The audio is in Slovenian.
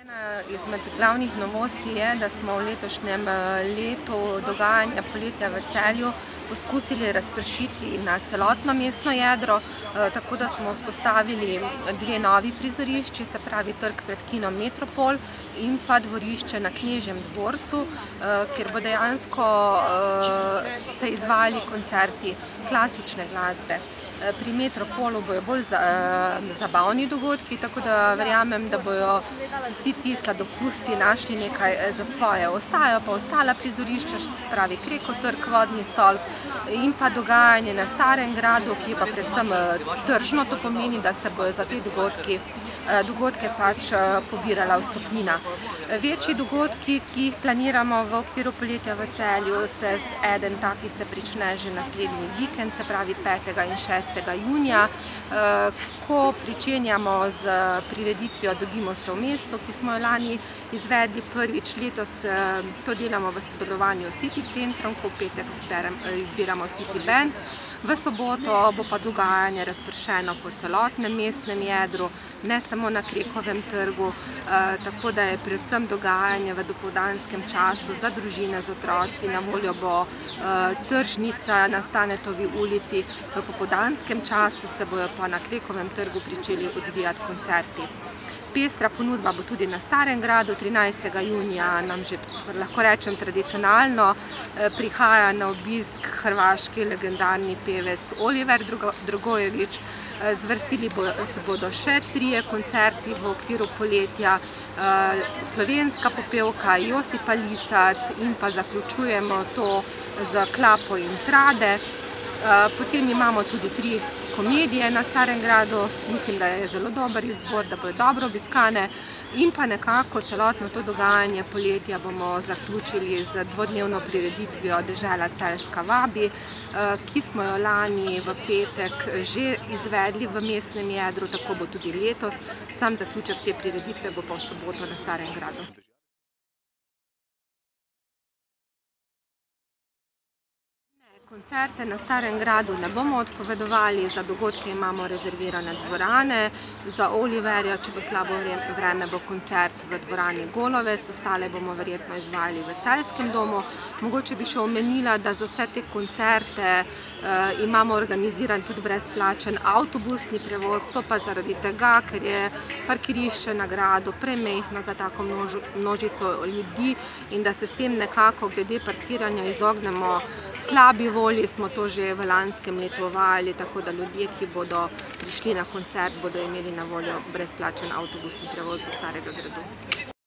Ena izmed glavnih novosti je, da smo v letošnjem letu dogajanja Poletja v Celju poskusili razpršiti na celotno mestno jedro, tako da smo vzpostavili dve novi prizorišči, se pravi trg pred kinom Metropol in pa dvorišče na Knežjem dvorcu, kjer bo dejansko se izvajali koncerti klasične glasbe. Pri Metropolu bojo bolj zabavni dogodki, tako da verjamem, da bojo vsi ti sladokusci našli nekaj za svoje. Ostajajo pa ostala prizorišča, se pravi Krekotrg, Vodni stolp in pa dogajanje na Starem gradu, ki je pa predvsem tržno, to pomeni, da se bojo za te dogodke pač pobirala vstopnina. Večji dogodki, ki jih planiramo v okviru Poletja v Celju, eden taki se prične že naslednji vikend, se pravi 5. in 6. junija, ko pričenjamo z prireditvijo Dobimo se v mestu, ki smo jo lani izvedli prvič. Letos to delamo v sodelovanju s City centrom, ko v petek izbiramo City band. V soboto bo pa dogajanje razpršeno po celotnem mestnem jedru, ne samo na Krekovem trgu, tako da je predvsem dogajanje v dopoldanskem času za družine z otroci. Na voljo bo tržnica na Stanetovi ulici, v popoldanskem času se bojo pa na Krekovem trgu pričeli odvijati koncerti. Pestra ponudba bo tudi na Starem gradu. 13. junija nam že, lahko rečem, tradicionalno prihaja na obisk hrvaški legendarni pevec Oliver Dragojević. Zvrstili se bodo še 3 koncerti v okviru poletja, slovenska popevka Josipa Lisac in pa zaključujemo to z Klapo in Trade. Potem imamo tudi 3 komedije na Starem gradu, mislim, da je zelo dober izbor, da bodo dobro obiskane, in pa nekako celotno to dogajanje poletja bomo zaključili z dvodnevno prireditvijo Dežela Celjska vabi, ki smo jo lani v petek že izvedli v mestnem jedru, tako bo tudi letos. Sam zaključek te prireditve bo pa v soboto na Starem gradu. Koncerte na Starem gradu ne bomo odpovedovali, za dogodke imamo rezervirane dvorane. Za Oliverja, če bo slabo vreme, bo koncert v dvorani Golovec, ostale bomo verjetno izvajali v Celjskem domu. Mogoče bi še omenila, da za vse te koncerte imamo organiziran tudi brezplačen avtobusni prevoz, to pa zaradi tega, ker je parkirišče na gradu premejhno za tako množico ljudi in da se s tem nekako glede parkiranja izognemo slabi volji, smo to že v lanskem letu uvajali, tako da ljudje, ki bodo prišli na koncert, bodo imeli na voljo brezplačen avtobusni prevoz do Starega gradu.